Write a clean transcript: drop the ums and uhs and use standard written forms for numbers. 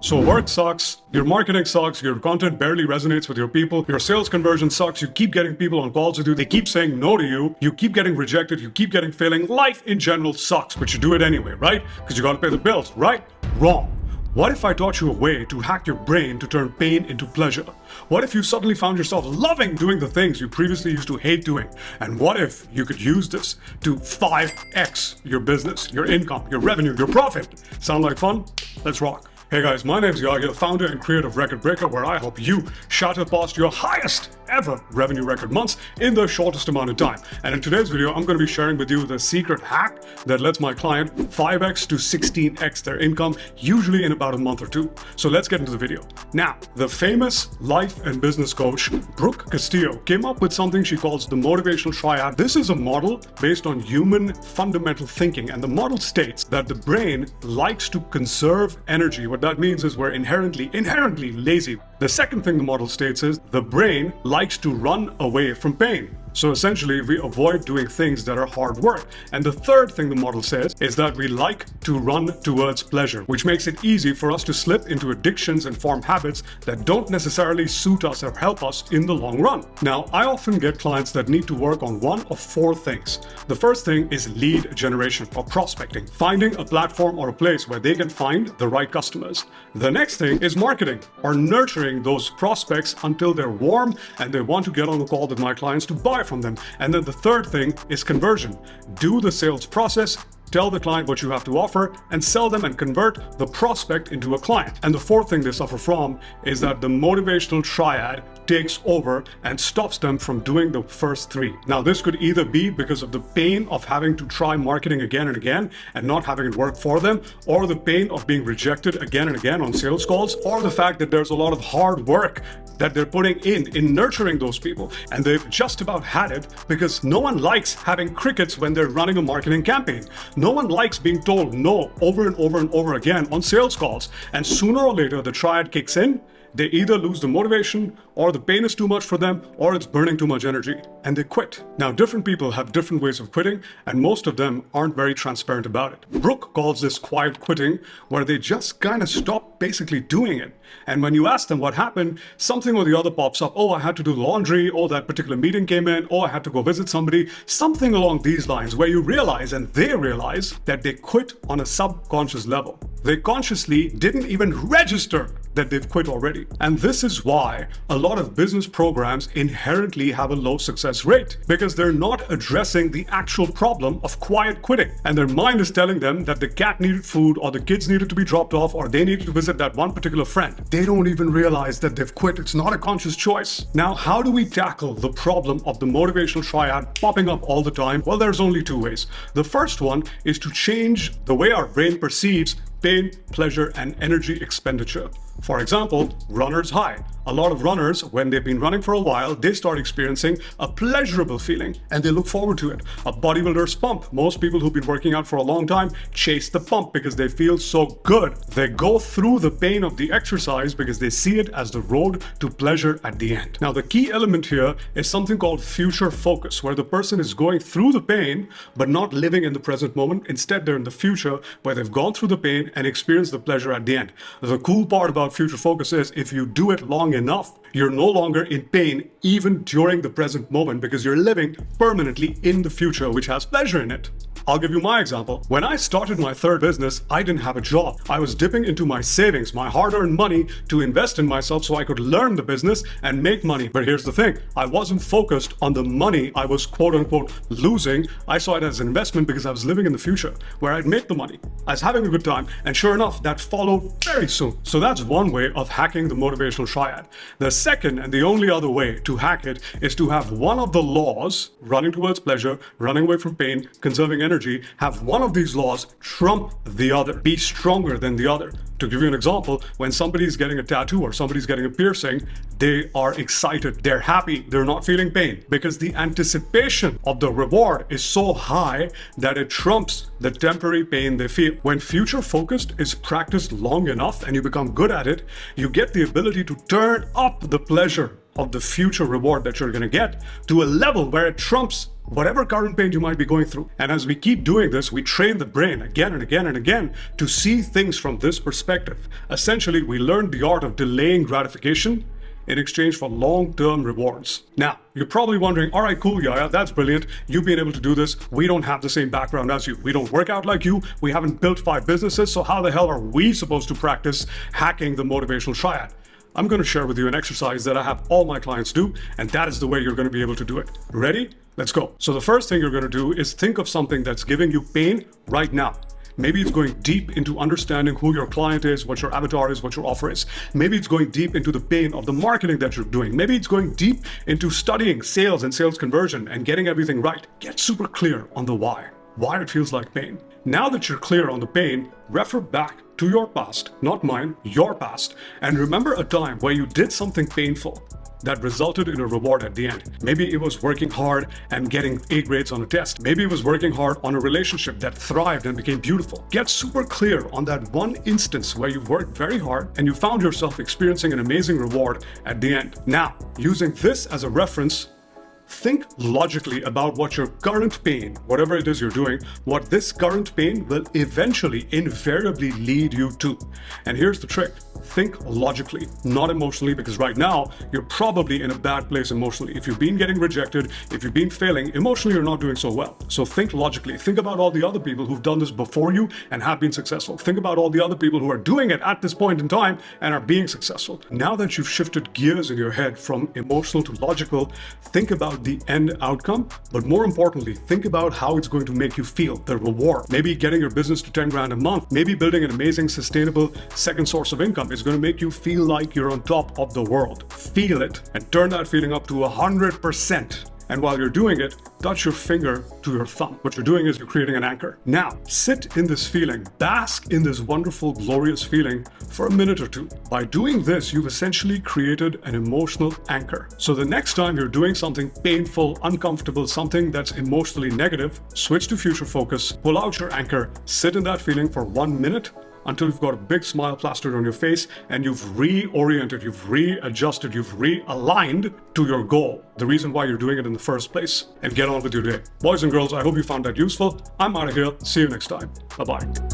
So work sucks, your marketing sucks, your content barely resonates with your people, your sales conversion sucks, you keep getting people on calls with you, they keep saying no to you, you keep getting rejected, you keep getting failing. Life in general sucks, but you do it anyway, right? Because you gotta pay the bills, right? Wrong. What if I taught you a way to hack your brain to turn pain into pleasure? What if you suddenly found yourself loving doing the things you previously used to hate doing? And what if you could use this to 5x your business, your income, your revenue, your profit? Sound like fun? Let's rock. Hey guys, my name's Yagya, founder and creator of Record Breaker, where I help you shatter past your highest ever revenue record months in the shortest amount of time. And in today's video, I'm going to be sharing with you the secret hack that lets my client 5x to 16x their income, usually in about a month or two. So let's get into the video. Now, the famous life and business coach, Brooke Castillo, came up with something she calls the Motivational Triad. This is a model based on human fundamental thinking. And the model states that the brain likes to conserve energy. What that means is we're inherently lazy. The second thing the model states is the brain likes to run away from pain. So essentially, we avoid doing things that are hard work. And the third thing the model says is that we like to run towards pleasure, which makes it easy for us to slip into addictions and form habits that don't necessarily suit us or help us in the long run. Now, I often get clients that need to work on one of four things. The first thing is lead generation or prospecting, finding a platform or a place where they can find the right customers. The next thing is marketing or nurturing those prospects until they're warm and they want to get on the call with my clients to buy from them. And then the third thing is conversion. Do the sales process, tell the client what you have to offer, and sell them and convert the prospect into a client. And the fourth thing they suffer from is that the motivational triad takes over and stops them from doing the first three. Now, this could either be because of the pain of having to try marketing again and again and not having it work for them, or the pain of being rejected again and again on sales calls, or the fact that there's a lot of hard work that they're putting in nurturing those people. And they've just about had it because no one likes having crickets when they're running a marketing campaign. No one likes being told no over and over and over again on sales calls. And sooner or later, the triad kicks in. They either lose the motivation, or the pain is too much for them, or it's burning too much energy, and they quit. Now, different people have different ways of quitting, and most of them aren't very transparent about it. Brooke calls this quiet quitting, where they just kind of stop basically doing it. And when you ask them what happened, something or the other pops up. Oh, I had to do laundry. Oh, that particular meeting came in. Oh, I had to go visit somebody. Something along these lines, where you realize, and they realize, that they quit on a subconscious level. They consciously didn't even register that they've quit already. And this is why a lot of business programs inherently have a low success rate, because they're not addressing the actual problem of quiet quitting. And their mind is telling them that the cat needed food, or the kids needed to be dropped off, or they needed to visit that one particular friend. They don't even realize that they've quit. It's not a conscious choice. Now, how do we tackle the problem of the motivational triad popping up all the time? Well, there's only two ways. The first one is to change the way our brain perceives pain, pleasure, and energy expenditure. For example, runner's high. A lot of runners, when they've been running for a while, they start experiencing a pleasurable feeling and they look forward to it. A bodybuilder's pump. Most people who've been working out for a long time chase the pump because they feel so good. They go through the pain of the exercise because they see it as the road to pleasure at the end. Now, the key element here is something called future focus, where the person is going through the pain but not living in the present moment. Instead, they're in the future where they've gone through the pain and experience the pleasure at the end. The cool part about future focus is if you do it long enough, you're no longer in pain even during the present moment because you're living permanently in the future, which has pleasure in it. I'll give you my example. When I started my third business, I didn't have a job. I was dipping into my savings, my hard-earned money, to invest in myself so I could learn the business and make money. But here's the thing. I wasn't focused on the money I was quote-unquote losing. I saw it as an investment because I was living in the future where I'd make the money. I was having a good time, and sure enough, that followed very soon. So that's one way of hacking the motivational triad. The second and the only other way to hack it is to have one of the laws, running towards pleasure, running away from pain, conserving energy, have one of these laws trump the other, be stronger than the other. To give you an example, when somebody's getting a tattoo or somebody's getting a piercing, they are excited, they're happy, they're not feeling pain because the anticipation of the reward is so high that it trumps the temporary pain they feel. When future focused is practiced long enough and you become good at it, you get the ability to turn up the pleasure of the future reward that you're going to get to a level where it trumps whatever current pain you might be going through. And as we keep doing this, we train the brain again and again and again to see things from this perspective. Essentially, we learn the art of delaying gratification in exchange for long-term rewards. Now, you're probably wondering, all right, cool, Yaya, that's brilliant. You've been able to do this. We don't have the same background as you. We don't work out like you. We haven't built 5 businesses. So how the hell are we supposed to practice hacking the motivational triad? I'm going to share with you an exercise that I have all my clients do, and that is the way you're going to be able to do it. Ready? Let's go. So the first thing you're going to do is think of something that's giving you pain right now. Maybe it's going deep into understanding who your client is, what your avatar is, what your offer is. Maybe it's going deep into the pain of the marketing that you're doing. Maybe it's going deep into studying sales and sales conversion and getting everything right. Get super clear on the why it feels like pain. Now that you're clear on the pain, refer back to your past, not mine, your past, and remember a time where you did something painful that resulted in a reward at the end. Maybe it was working hard and getting A grades on a test. Maybe it was working hard on a relationship that thrived and became beautiful. Get super clear on that one instance where you worked very hard and you found yourself experiencing an amazing reward at the end. Now, using this as a reference, think logically about what your current pain, whatever it is you're doing, what this current pain will eventually, invariably lead you to. And here's the trick. Think logically, not emotionally, because right now you're probably in a bad place emotionally. If you've been getting rejected, if you've been failing, emotionally you're not doing so well. So think logically. Think about all the other people who've done this before you and have been successful. Think about all the other people who are doing it at this point in time and are being successful. Now that you've shifted gears in your head from emotional to logical, think about the end outcome, but more importantly, think about how it's going to make you feel, the reward. Maybe getting your business to 10 grand a month, maybe building an amazing, sustainable second source of income is going to make you feel like you're on top of the world. Feel it and turn that feeling up to 100%. And while you're doing it, touch your finger to your thumb. What you're doing is you're creating an anchor. Now, sit in this feeling, bask in this wonderful, glorious feeling for a minute or two. By doing this, you've essentially created an emotional anchor. So the next time you're doing something painful, uncomfortable, something that's emotionally negative, switch to future focus, pull out your anchor, sit in that feeling for 1 minute, until you've got a big smile plastered on your face and you've reoriented, you've readjusted, you've realigned to your goal, the reason why you're doing it in the first place, and get on with your day. Boys and girls, I hope you found that useful. I'm out of here. See you next time. Bye-bye.